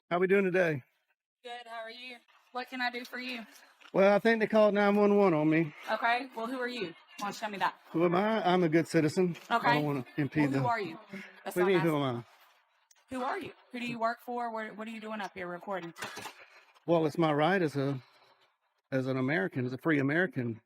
How we doing today? Good. How are you? What can I do for you? Well, I think they called 911 on me. Okay. Well, who are you? Why don't you tell me that? Who am I? I'm a good citizen. Okay. I don't want to impede Well, who them. are you? That's What do you mean, what I'm who am I? asking. Who are you? Who do you work for? What are you doing up here recording? Well, it's my right as an American, as a free American.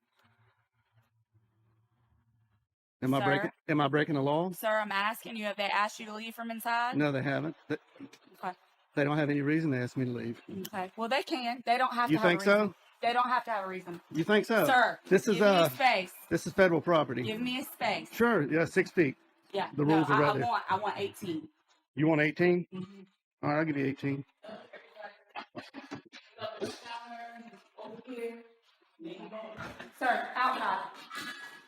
Am I breaking the law? Sir, I'm asking you, have they asked you to leave from inside? No, they haven't. Okay. They don't have any reason to ask me to leave. Okay. Well, they can. They don't have You to have a think reason. so? They don't have to have a reason. You think so? Sir, this is give me a space. This is federal property. Give me a space. Sure, yeah, 6 feet. Yeah. The rules are right there. I want 18. You want 18? Mm-hmm. All right, I'll give you 18. Sir, outside.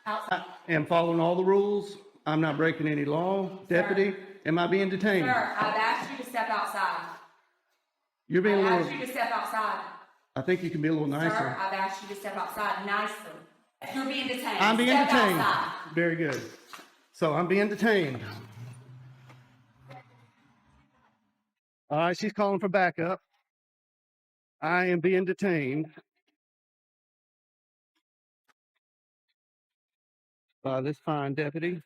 Outside. I am following all the rules. I'm not breaking any law. Deputy, am I being detained? Sir, I've asked you to step outside. You're being a I've little... asked you to step outside. I think you can be a little nicer. Sir, I've asked you to step outside nicely. You're being detained. I'm being step detained. Outside. Very good. So I'm being detained. All right, she's calling for backup. I am being detained by this fine deputy.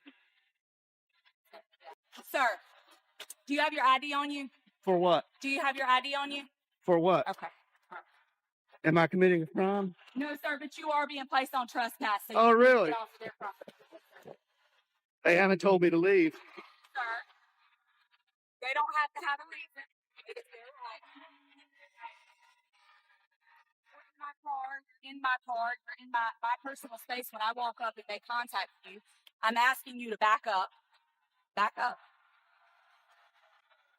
Sir, do you have your ID on you? For what? Do you have your ID on you? For what? Okay. Am I committing a crime? No, sir, but you are being placed on trespass. So Oh, you need to really? get off of their property. They haven't told me to leave. Sir, they don't have to have a reason. It is their right. In my car, or in my personal space, when I walk up and they contact you, I'm asking you to back up. Back up.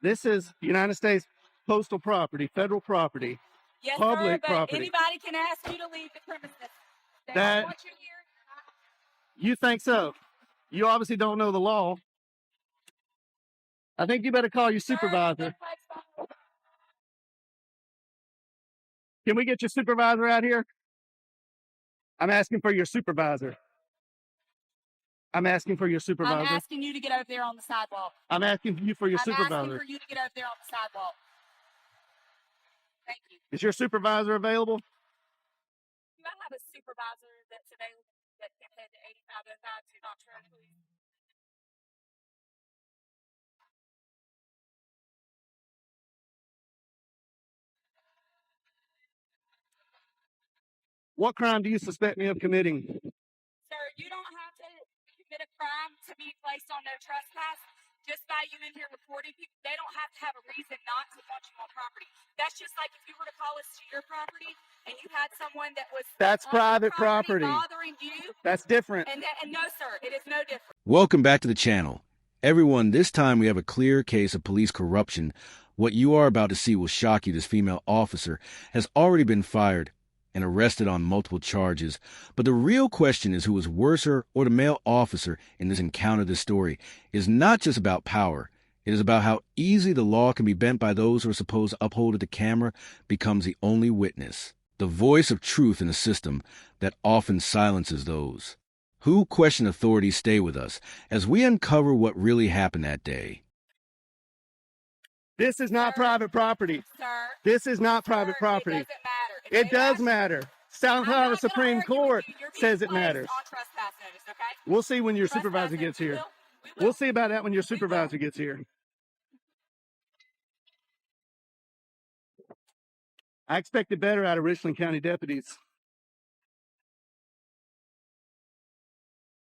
This is United States postal property, federal property, Yes, public sir, but property. anybody can ask you to leave the premises. They That- don't want you here. You think so? You obviously don't know the law. I think you better call your supervisor. Can we get your supervisor out here? I'm asking for your supervisor. I'm asking for your supervisor. I'm asking you to get over there on the sidewalk. I'm asking you for your supervisor. I'm asking for you to get over there on the sidewalk. Thank you. Is your supervisor available? Do I have a supervisor that's available that can head to 8505 to Doctor, please? What crime do you suspect me of committing? Sir, you don't have to commit a crime to be placed on no trespass. Just by you in here reporting people, they don't have to have a reason not to want you on property. That's just like if you were to call us to your property and you had someone that was That's private property bothering you. That's different. And no, sir, it is no different. Welcome back to the channel. Everyone, this time we have a clear case of police corruption. What you are about to see will shock you. This female officer has already been fired and arrested on multiple charges. But the real question is who was worse, her or the male officer in this encounter. This story is not just about power. It is about how easily the law can be bent by those who are supposed to uphold it. The camera becomes the only witness, the voice of truth in a system that often silences those who question authority. Stay with us as we uncover what really happened that day. This is not private property. Sir, This is not private property. It doesn't matter. It does matter. South Carolina Supreme Court says it matters. On trespass notice, okay? We'll see when your Trespass supervisor notice, gets here. we will. We'll see about that when your supervisor gets here. I expected better out of Richland County deputies.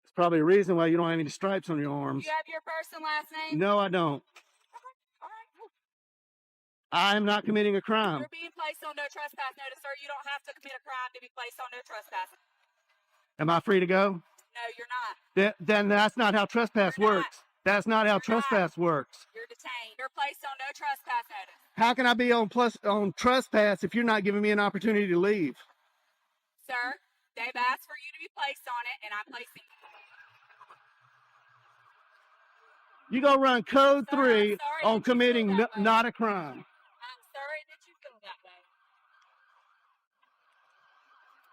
It's probably a reason why you don't have any stripes on your arms. Do you have your first and last name? No, I don't. All right. I am not committing a crime. You're being placed on no trespass notice, sir. You don't have to commit a crime to be placed on no trespass. Am I free to go? No, you're not. Then that's not how trespass You're not. works. That's not how trespass works. You're detained. You're placed on no trespass notice. How can I be on trespass if you're not giving me an opportunity to leave? Sir, they've asked for you to be placed on it, and I'm placing you. You go run code Sir, 3 I'm sorry on that you committing feel that way. not a crime. I'm sorry that you feel that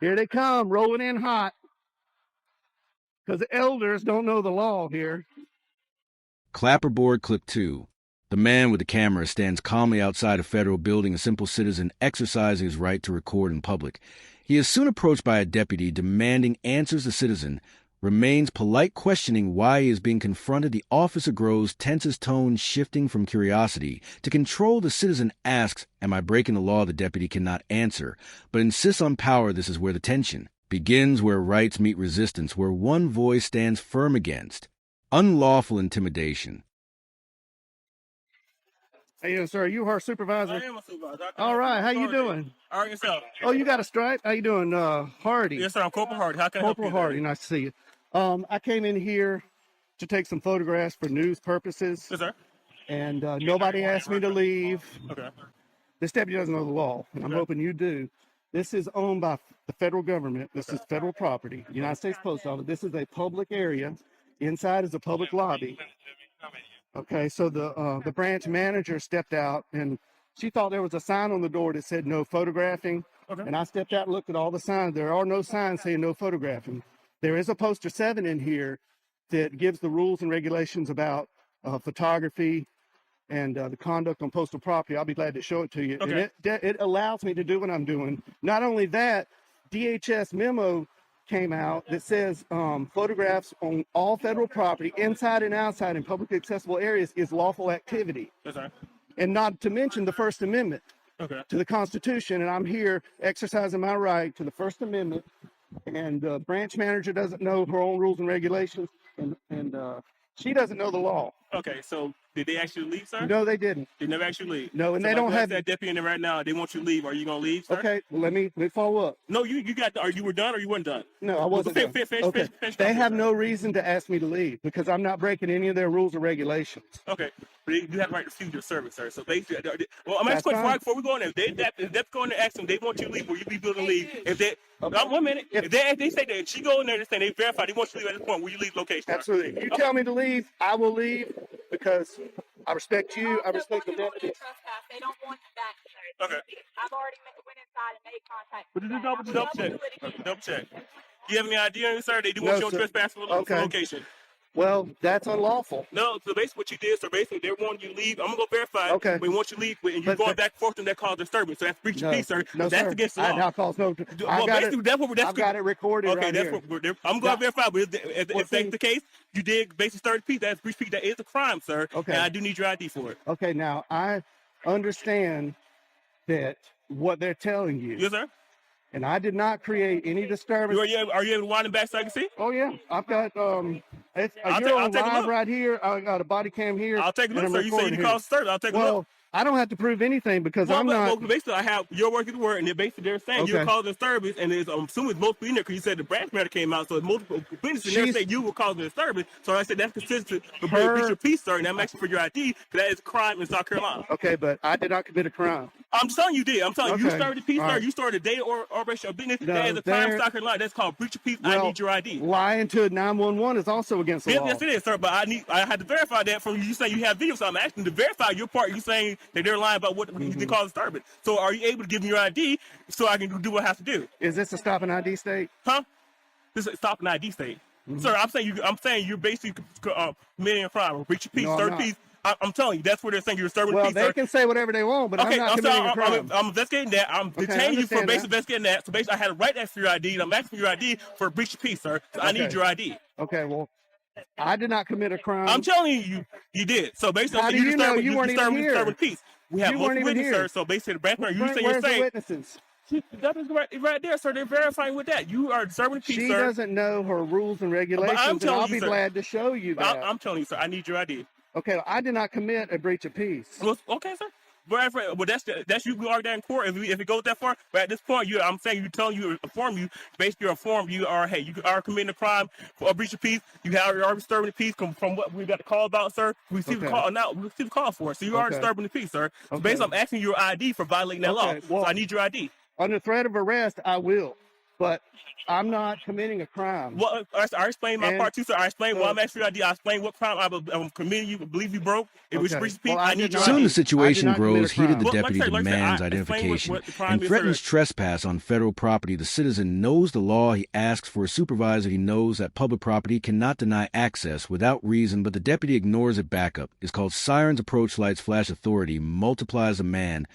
way. Here they come, rolling in hot. Because the elders don't know the law here. Clapperboard clip 2. The man with the camera stands calmly outside a federal building, a simple citizen exercising his right to record in public. He is soon approached by a deputy demanding answers. The citizen remains polite, questioning why he is being confronted. The officer grows tense, his tone shifting from curiosity to control. The citizen asks, "Am I breaking the law?" The deputy cannot answer, but insists on power. This is where the tension begins, where rights meet resistance, where one voice stands firm against unlawful intimidation. Hey, sir, are you our supervisor? I am a supervisor. All right, how you doing? All right, yourself. Oh, you got a stripe? How you doing, Hardy? Yes, sir. I'm Corporal Hardy. How can I help Corporal you? Hardy, nice to see you. I came in here to take some photographs for news purposes, Yes, sir. and nobody asked me to leave. Okay. This deputy doesn't know the law, and I'm hoping you do. This is owned by the federal government. This is federal property, United States Post Office. This is a public area. Inside is a public lobby. Okay, so the branch manager stepped out, and she thought there was a sign on the door that said no photographing. Okay. And I stepped out and looked at all the signs. There are no signs saying no photographing. There is a poster 7 in here that gives the rules and regulations about photography and the conduct on postal property. I'll be glad to show it to you. Okay. And it allows me to do what I'm doing. Not only that, DHS memo came out that says photographs on all federal property, inside and outside in publicly accessible areas, is lawful activity. Yes, sir. And not to mention the First Amendment Okay. to the Constitution. And I'm here exercising my right to the First Amendment. And the branch manager doesn't know her own rules and regulations, and she doesn't know the law. Okay. So did they actually leave, sir? No, they didn't. They never actually leave. No, and So they if don't I ask have. that deputy in there right now. They want you to leave. Are you gonna leave, sir? Okay, well, let me follow up. No, you got. Are you were done or you weren't done? No, I wasn't. Finish, done. finish, Okay, finish, they finish, have sir. no reason to ask me to leave because I'm not breaking any of their rules or regulations. Okay. But you have the right to refuse your service, sir. So basically, well, I'm That's asking fine. before we go in there. If they go in there, ask them. They want you to leave. Will you be willing to leave? If they, Okay. 1 minute. If they say that she go in there and say they verify they want you to leave at this point, will you leave location? Sir? Absolutely. If you tell me to leave, I will leave because I respect you. I respect the deputy. Trespass. They don't want you back here. Okay. I've already went inside and made contact. But with just that. double I will check. do it again. Double check. Do you have any idea, sir? They do No, want you on sir. trespass for Okay. location. Well, that's unlawful. No, so basically what you did, so basically they want you to leave. I'm gonna go verify. Okay. But once you leave, and you're But- going back and forth, and that causes disturbance. So that's breach of peace, sir. No, That's sir. against the I law. now calls no. Well, I got basically, it. that's what that's I've got it recorded Okay, right that's here. what I'm going to verify. But if Well, that's see- the case, you did basically start peace. That's breach of peace. That is a crime, sir. Okay. And I do need your ID for it. Okay, now I understand that what they're telling you, Yes, sir. and I did not create any disturbance. Are you able to wind it back so I can see? Oh yeah, I've got it's I'll you're take- on I'll take a live look. right here. I got a body cam here. I'll take a and look, I'm sir. You say you recording call here. service. I'll take a look. Well, I don't have to prove anything because I'm well, not. basically, I have your work is the word, and they're saying Okay. you're causing disturbance, and I'm assuming it's multiple in there because you said the branch matter came out, so it's multiple witnesses in there She's- say you were causing disturbance. So I said that's consistent with Her- breach of peace, sir, and I'm asking for your ID because that is a crime in South Carolina. Okay, but I did not commit a crime. I'm telling you did. I'm telling you, you Okay. started the peace, All sir. right. You started a day or operation of business. No, that is a crime in there- South Carolina. That's called breach of peace. I need your ID. Lying to 911 is also against the law. Yes, it is, sir. But I had to verify that from you. You saying you have video, so I'm asking to verify your part. You saying that they're lying about what they cause disturbance. So are you able to give me your ID so I can do what I have to do? Is this a stop and ID state? Huh? This is stop an ID state, Mm-hmm. sir. I'm saying you're basically committing a crime, or breach of peace, No, I'm third not. peace. I'm telling you, that's where they're saying you're disturbing Well, peace, they sir. can say whatever they want, but Okay, I'm not I'm committing a sorry. crime. I'm investigating that. I'm Okay, I detaining you for understand basically that. investigating that. So basically, I had a right to ask for your ID, and I'm asking for your ID for a breach of peace, sir. So I need Okay. your ID. Okay, well, I did not commit a crime. I'm telling you did. So basically, How do you know? You weren't even here. disturbing peace. We have You weren't multiple even witnesses, here. sir. So basically, the branch you Where's say you're the saying witnesses? that is right there, sir. They're verifying with that. You are disturbing peace, She sir. doesn't know her rules and regulations, and telling I'll you, be sir. glad to show you that. I'm telling you, sir. I need your ID. Okay, I did not commit a breach of peace. Well, okay, sir. Well, that's you. We argue that in court if it goes that far. But at this point, I'm saying basically you're informed. You are committing a crime for a breach of peace. You are disturbing the peace from what we got the call about, sir. We received Okay. a call now. We received a call for it. So you are Okay. disturbing the peace, sir. So Okay. basically, I'm asking your ID for violating that law. Okay, well- So I need your ID. Under threat of arrest, I will. but I'm not committing a crime. Well, I explained my And part too, sir. I explained so- why I'm asking your ID. I explained what crime I'm committing. You believe you broke. It was Okay. breach of Well, peace. I I need did your not- Soon ID. the situation I did not commit grows a heated. The crime. Well, deputy like I said, demands I explained identification what the crime and is, threatens sir. trespass on federal property. The citizen knows the law. He asks for a supervisor. He knows that public property cannot deny access without reason, but the deputy ignores it back up. It's called sirens, approach lights, flash authority, multiplies a man,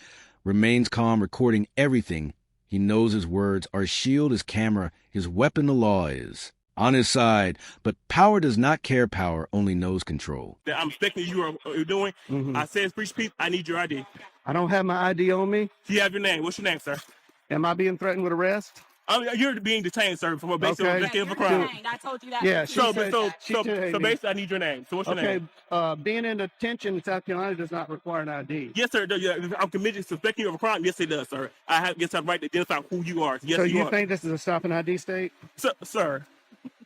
remains calm, recording everything. He knows his words are his shield, his camera, his weapon. The law is on his side, but power does not care. Power only knows control. That I'm expecting you are doing. Mhm. I said it's breach of peace. I need your ID. I don't have my ID on me. Do you have your name? What's your name, sir? Am I being threatened with arrest? You're being detained, sir, for basically Okay. investigating of a You're crime. detained. I told you that. Yeah, before. she said- she said, So basically, I need your name. So what's your Okay, name? being in detention in South Carolina does not require an ID. Yes, sir. I'm committed to suspecting you of a crime. Yes, it does, sir. I have the right to identify who you are. Yes, So you you are. think this is a stop and ID state? Sir,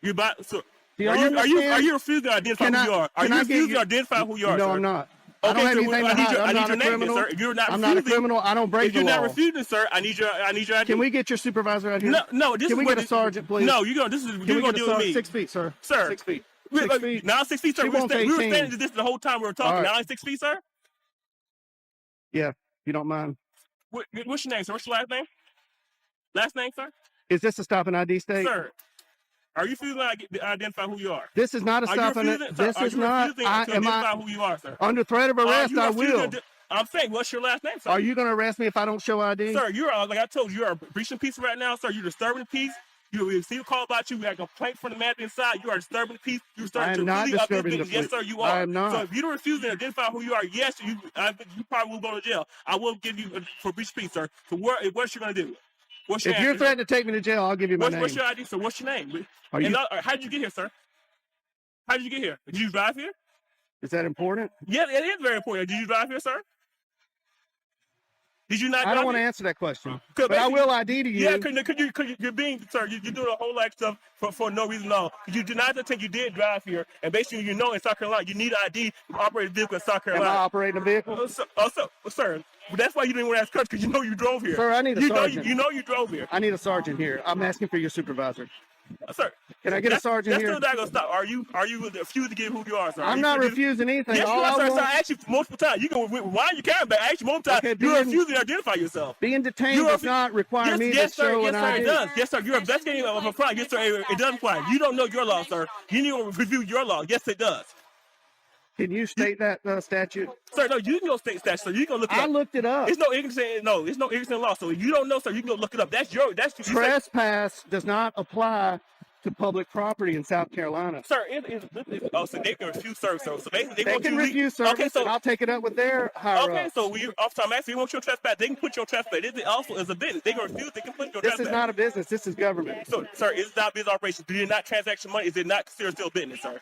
you about so. Do you Are you understand? refusing to identify Can who I- you are? Are can you I get refusing you- to identify who you are, No, sir? I'm not. I don't Okay, have so anything to I need hide. your I'm not a name, then, criminal. sir. You're not I'm not a refusing. criminal. I don't break If you're the not law. refusing, sir, I need your ID. Can we get your supervisor out here? No. This Can is we what get a this- sergeant, please? No, you're gonna. This is Can you're we gonna get a deal with me, 6 feet, sir? sir. 6 feet. We- 6 feet. Now 6 feet, sir. She We were wants standing 18. this the whole time we were talking. All right. Now it's 6 feet, sir. Yeah, if you don't mind. What's your name, sir? What's your last name? Last name, sir. Is this a stop and ID state? Sir, are you refusing to identify who you are? This is not a Are you stop and refusing? Sir, this are is you not. refusing to identify who you are, sir? Under threat of arrest? You I refusing will. to- I'm saying, what's your last name, sir? Are you going to arrest me if I don't show ID? Sir, you're like I told you, you're breaching peace right now, sir. You're disturbing the peace. You receive a call about you. We have a complaint from the man inside. You are disturbing the peace. You're starting I am to not really up this disturbing the business. Yes, peace. sir, you are. I am not. So if you don't refuse to identify who you are, yes, you probably will go to jail. I will give you for breach of peace, sir. So what's you gonna do? What's your If you're answer, sir? threatening to take me to jail, I'll give you my name. What's your ID, sir? What's your name? Are you- How did you get here, sir? How did you get here? Did you drive here? Is that important? Yeah, it is very important. Did you drive here, sir? Did you not? I don't drive want to here? answer that question. Cause But I basically- will ID to you. Yeah, cause you're being, sir, you're doing a whole lot of stuff for no reason at all. You did not think you did drive here, and basically you know in South Carolina you need ID to operate a vehicle in South Am I Carolina. operating a vehicle? Sir, that's why you didn't want to ask questions, because you know you drove here. Sir, I need a you know, sergeant. you know you drove here. I need a sergeant here. I'm asking for your supervisor. Sir, Can I get a that's- sergeant that's here? still not gonna stop. Are you refusing to give who you are, sir? I'm not refusing anything. Yes, you All are, I sir. want- I asked you multiple times. You can wind your camera back. I asked you multiple times. Okay, You're being- refusing to identify yourself. Being detained You does refu- not require me yes, to sir. show Yes, an sir. ID. It does. Yes, sir. You're investigating of a crime. Yes, sir. It does apply. You don't know your law, sir. You need to review your law. Yes, it does. Can you state that statute? Sir, no, you can go state statute. So you can look it I up. looked it up. It's no ignorance in law. So if you don't know, sir, you can go look it up. That's you say- Trespass does not apply to public property in South Carolina. Sir, so they can refuse service. So basically, They want can you refuse service, Okay, so and I'll take it up with their higher okay, ups. so off time asking, you want your trespass? They can put your trespass. This also is a business. They can refuse. They can put your This trespass. is not a business. This is government. So, sir, it's not business operation. Do you not transaction money? Is it not considered still business, sir?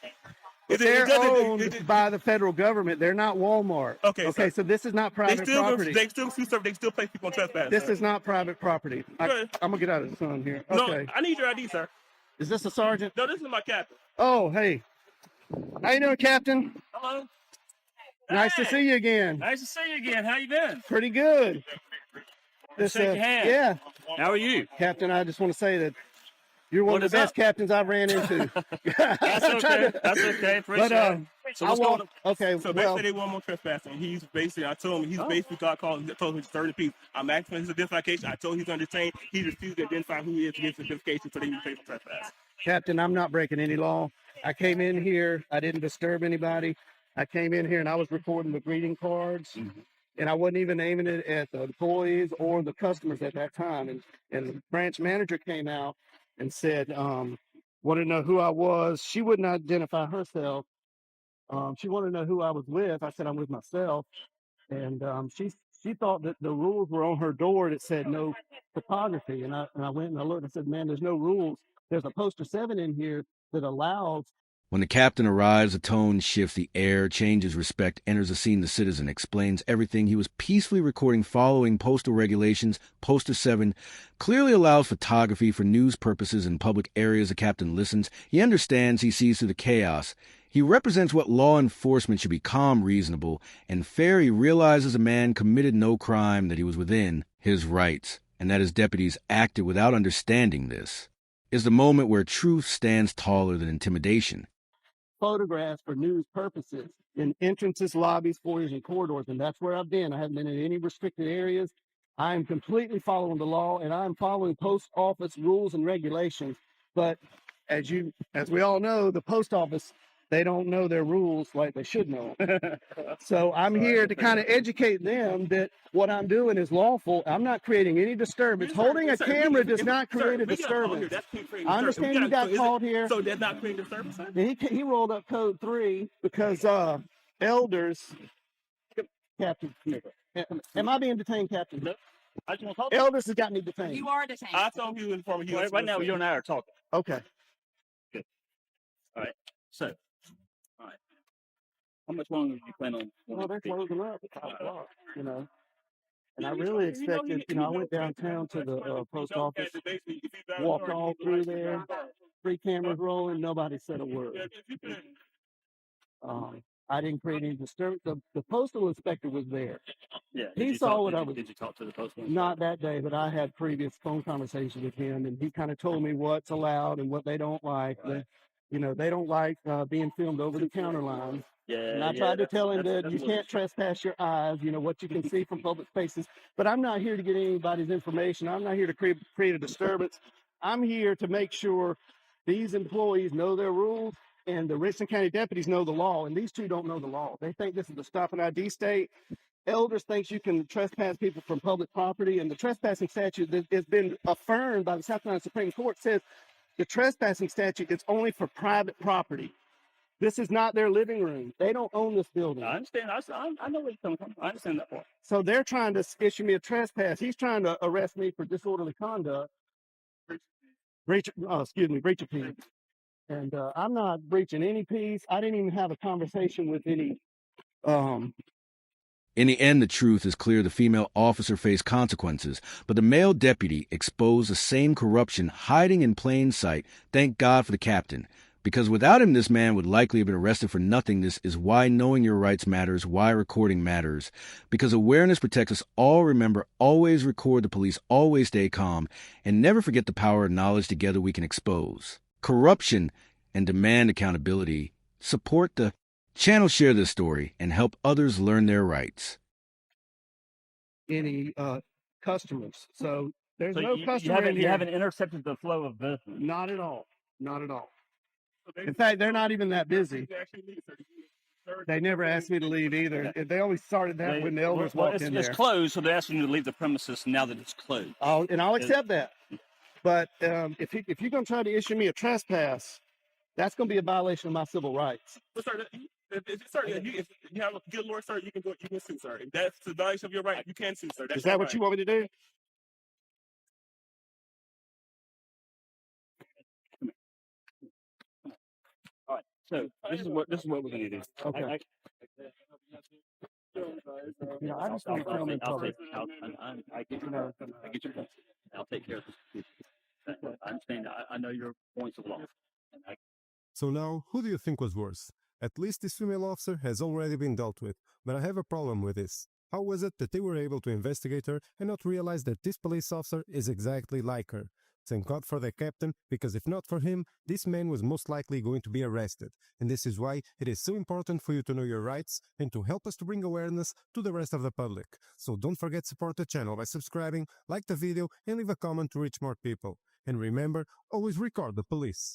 Is They're owned it- by the federal government. They're not Walmart. Okay, Okay. sir. So this is not private property. They still place people on trespass. This sir. is not private property. Good. I'm gonna get out of the sun here. No, Okay. I need your ID, sir. Is this a sergeant? No, this is my captain. Oh, hey. How you doing, Captain? Hello. Nice to Hey. see you again. Nice to see you again. How you been? Pretty good. This, Shake your hand. Yeah, How are you? Captain. I just want to say that you're one What of the is best up? captains I've ran into. That's okay. That's okay. Appreciate But it. So I what's going want. on? Okay. So Well, basically, they want more trespassing. He's basically, I told him, Oh. basically told him he's 30 people. I'm asking for his identification. I told him he's undertained. He refused to identify who he is to get his identification, so they can pay for trespass. Captain, I'm not breaking any law. I came in here. I didn't disturb anybody. I came in here and I was recording the greeting cards, and I wasn't even aiming it at the employees or the customers at that time. And the branch manager came out and said, wanted to know who I was. She wouldn't identify herself. She wanted to know who I was with. I said I'm with myself, and she thought that the rules were on her door that said no photography. And I went and I looked and said, man, there's no rules. There's a poster 7 in here that allows. When the captain arrives, the tone shifts, the air changes, respect enters the scene. The citizen explains everything he was peacefully recording following postal regulations. Poster 7 clearly allows photography for news purposes in public areas. The captain listens. He understands. He sees through the chaos. He represents what law enforcement should be: calm, reasonable, and fair. He realizes a man committed no crime, that he was within his rights. and that his deputies acted without understanding this, is the moment where truth stands taller than intimidation. Photographs for news purposes in entrances, lobbies, foyers, and corridors, and that's where I've been. I haven't been in any restricted areas. I am completely following the law, and I'm following post office rules and regulations. But as we all know, the post office, they don't know their rules like they should know. So I'm here to kind of educate them that what I'm doing is lawful. I'm not creating any disturbance. Holding a camera does not create a disturbance. I understand you got called here. So that's not creating disturbance, sir? He rolled up code 3 because elders. Captain, am I being detained, Captain? No. I just want to talk. Elders has got me detained. You are detained. I told you informing you. Right now, you and I are talking. Okay. All right. So, all right. How much longer do you plan on? Well, they're closing up at 5 o'clock, you know. And I really expected, I went downtown to the post office, walked all through there, 3 cameras rolling, nobody said a word. I didn't create any disturbance. The postal inspector was there. Yeah. He saw what I was. Did you talk to the postman? Not that day, but I had previous phone conversations with him, and he kind of told me what's allowed and what they don't like. Right. They don't like being filmed over the counter line. Yeah. And I tried to tell him that you can't trespass your eyes, what you can see from public spaces. But I'm not here to get anybody's information. I'm not here to create a disturbance. I'm here to make sure these employees know their rules and the Richland County deputies know the law. And these two don't know the law. They think this is a stop and ID state. Elders thinks you can trespass people from public property. And the trespassing statute that has been affirmed by the South Carolina Supreme Court says the trespassing statute is only for private property. This is not their living room. They don't own this building. I understand. I know where you're coming from. I understand that part. So they're trying to issue me a trespass. He's trying to arrest me for disorderly conduct. Breach of peace. And I'm not breaching any peace. I didn't even have a conversation with any. In the end, the truth is clear. The female officer faced consequences, but the male deputy exposed the same corruption hiding in plain sight. Thank God for the captain. Because without him, this man would likely have been arrested for nothing. This is why knowing your rights matters, why recording matters. Because awareness protects us all. Remember, always record the police, always stay calm, and never forget the power of knowledge. Together we can expose corruption and demand accountability. Support the channel, share this story, and help others learn their rights. Any customers. So there's So no customer in here. You haven't intercepted the flow of business. Not at all. Not at all. In fact, they're not even that busy. They never asked me to leave either. They always started that when the elders walked in there. It's closed, so they're asking you to leave the premises now that it's closed. I'll accept that. But if you're going to try to issue me a trespass, that's going to be a violation of my civil rights. Sir, if you have a good lawyer, sir, you can sue, sir. If that's the violation of your right, you can sue, sir. Is that what you want me to do? All right. So this is what we're going to do. Okay. I just want to tell them in public. I get your point. I'll take care of this. I understand. I know your points of law. So now, who do you think was worse? At least this female officer has already been dealt with, but I have a problem with this. How was it that they were able to investigate her and not realize that this police officer is exactly like her? Thank God for the captain, because if not for him, this man was most likely going to be arrested. And this is why it is so important for you to know your rights and to help us to bring awareness to the rest of the public. So don't forget to support the channel by subscribing, like the video, and leave a comment to reach more people. And remember, always record the police.